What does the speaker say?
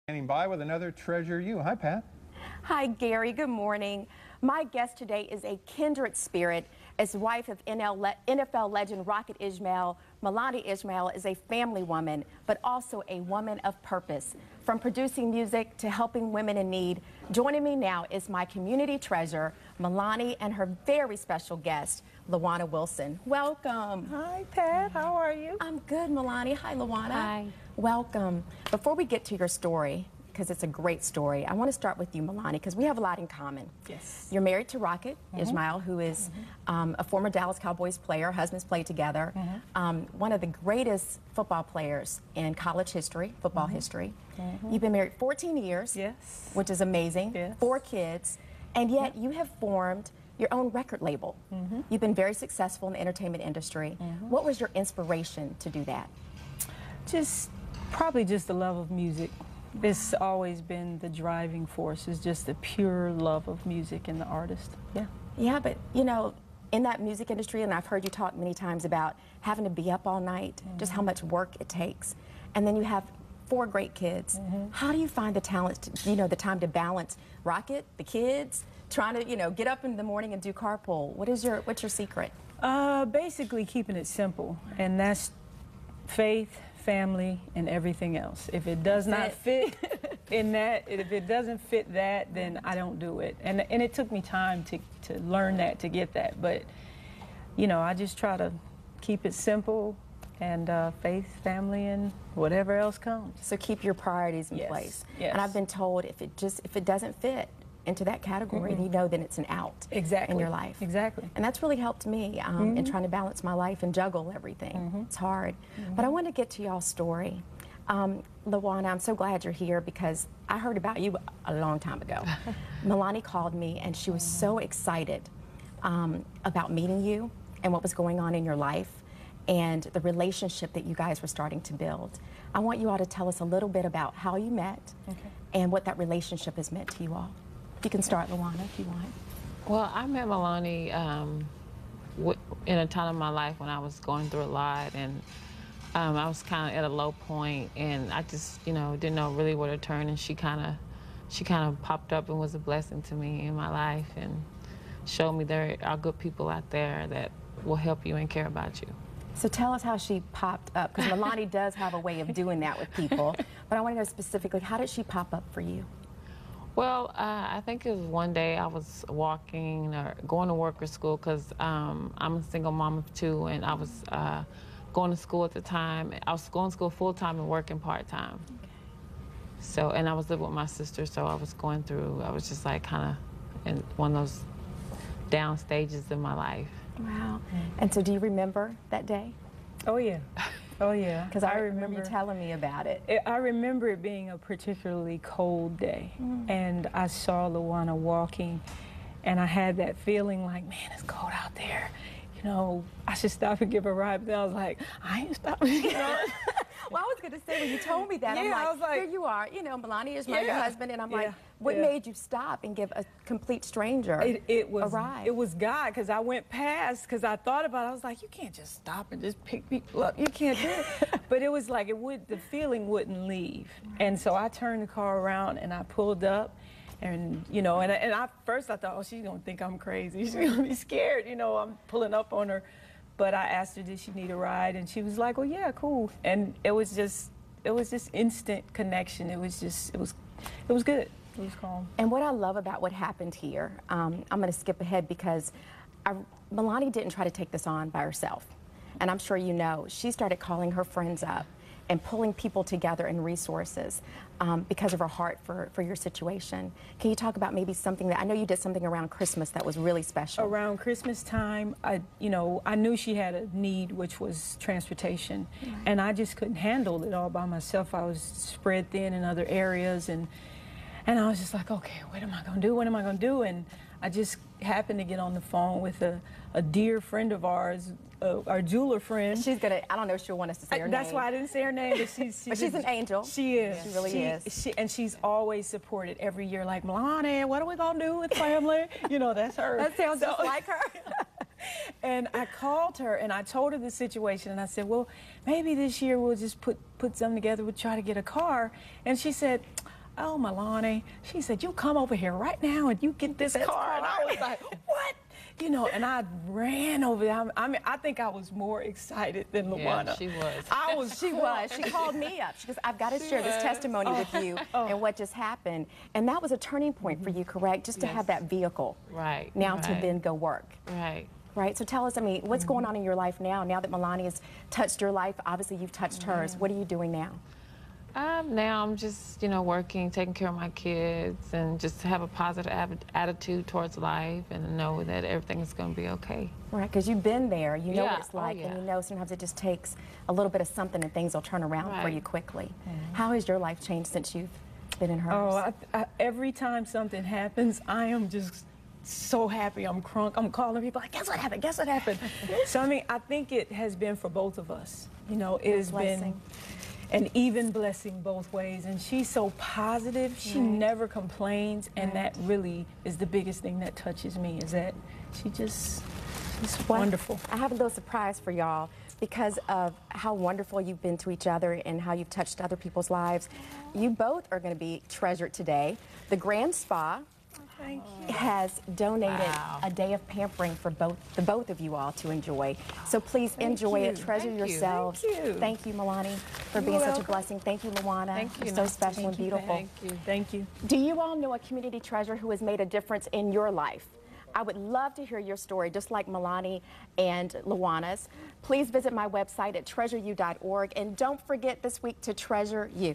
Standing by with another Treasure You. Hi, Pat. Hi, Gary. Good morning. My guest today is a kindred spirit. As wife of NFL legend Rocket Ismail, Melani Ismail is a family woman, but also a woman of purpose. From producing music to helping women in need, joining me now is my community treasure, Melani, and her very special guest, Lawana Wilson. Welcome. Hi, Pat. How are you? I'm good, Melani. Hi, Lawana. Hi. Welcome. Before we get to your story, because it's a great story, I want to start with you, Melani, because we have a lot in common. Yes. You're married to Rocket Ismail, who is a former Dallas Cowboys player. Husbands played together. One of the greatest football players in college history, football history. You've been married 14 years, Yes. which is amazing. Yes. 4 kids, and yet you have formed your own record label. You've been very successful in the entertainment industry. What was your inspiration to do that? Probably just the love of music. It's always been the driving force, is just the pure love of music and the artist. Yeah. Yeah, but you know, in that music industry, and I've heard you talk many times about having to be up all night, just how much work it takes. And then you have 4 great kids. How do you find the talent, the time to balance Rocket, the kids, trying to, get up in the morning and do carpool? What's your secret? Basically keeping it simple, and that's faith, family, and everything else. If it does not fit in that, if it doesn't fit that, then I don't do it. And it took me time to learn that, to get that. But, I just try to keep it simple, and faith, family, and whatever else comes. So keep your priorities in place. Yes. And I've been told if it doesn't fit into that category, then it's an out in your life. Exactly. And that's really helped me in trying to balance my life and juggle everything. It's hard. But I want to get to y'all's story. Lawana, I'm so glad you're here because I heard about you a long time ago. Melani called me and she was so excited about meeting you and what was going on in your life and the relationship that you guys were starting to build. I want you all to tell us a little bit about how you met and what that relationship has meant to you all. You can start, Lawana, if you want. Well, I met Melani in a time of my life when I was going through a lot, and I was kind of at a low point, and I just, didn't know really where to turn, and she kind of popped up and was a blessing to me in my life, and showed me there are good people out there that will help you and care about you. So tell us how she popped up, because Melani does have a way of doing that with people, but I want to know specifically, how did she pop up for you? Well, I think it was one day I was walking or going to work or school because I'm a single mom of 2, and I was going to school at the time. I was going to school full-time and working part-time. So, and I was living with my sister, so I was just like kind of in one of those down stages in my life. Wow. And so do you remember that day? Oh, yeah. Oh, yeah. Because I remember you telling me about it. I remember it being a particularly cold day, and I saw Lawana walking, and I had that feeling like, man, it's cold out there. I should stop and give her a ride. But then I was like, I ain't stopping. Well, I was going to say, when you told me that, I was like, here you are, Melani is your husband, and I'm like, what made you stop and give a complete stranger a ride? It was God, because I went past, because I thought about it. I was like, you can't just stop and just pick people up. You can't do it. But it was like, the feeling wouldn't leave. And so I turned the car around, and I pulled up. And, first I thought, oh, she's going to think I'm crazy. She's going to be scared, I'm pulling up on her. But I asked her, did she need a ride? And she was like, well, yeah, cool. And it was just instant connection. It was good. It was calm. And what I love about what happened here, I'm going to skip ahead because Melani didn't try to take this on by herself. And I'm sure you know, she started calling her friends up and pulling people together and resources because of her heart for your situation. Can you talk about maybe something that, I know you did something around Christmas that was really special. Around Christmas time, I knew she had a need, which was transportation. Right. And I just couldn't handle it all by myself. I was spread thin in other areas, and I was just like, okay, what am I gonna do? What am I gonna do? And I just happened to get on the phone with a dear friend of ours, our jeweler friend. She's gonna, I don't know if she'll want us to say her name. That's why I didn't say her name, but she's an angel. She is. She really is. And she's always supported every year, like, Melani, what are we gonna do with family? That's her. That sounds just like her. And I called her and I told her the situation, and I said, well, maybe this year we'll just put something together, we'll try to get a car. And she said, "Oh, Melani," she said, "you come over here right now and you get this car." And I was like, "What?" You know, and I ran over there. I mean, I think I was more excited than Lawana. Yeah, she was. I was. She was. She called me up. She goes, "I've got to share this testimony with you and what just happened." And that was a turning point for you, correct? Just to have that vehicle. Right. Now to then go work. Right. Right. So tell us, I mean, what's going on in your life now? Now that Melani has touched your life, obviously you've touched hers. What are you doing now? Now I'm just, you know, working, taking care of my kids, and just have a positive attitude towards life, and know that everything is going to be okay. Right, because you've been there. You know what it's Oh, like, yeah. and you know sometimes it just takes a little bit of something and things will turn around for you quickly. How has your life changed since you've been in hers? Oh, every time something happens, I am just so happy. I'm crunk. I'm calling people like, "Guess what happened? Guess what happened?" So I mean, I think it has been for both of us. You know, it has been an even blessing both ways. And she's so positive. She never complains, and that really is the biggest thing that touches me. Is that she's wonderful. I have a little surprise for y'all. Because of how wonderful you've been to each other and how you've touched other people's lives, you both are going to be treasured today. The Grand Spa has donated a day of pampering for the both of you all to enjoy. So please enjoy it, treasure yourselves. Thank you, Melani, for being such a blessing. Thank you, Lawana. Thank you. You're so special and beautiful. Thank you. Thank you. Do you all know a community treasure who has made a difference in your life? I would love to hear your story, just like Melani and Lawana's. Please visit my website at treasureyou.org, and don't forget this week to treasure you.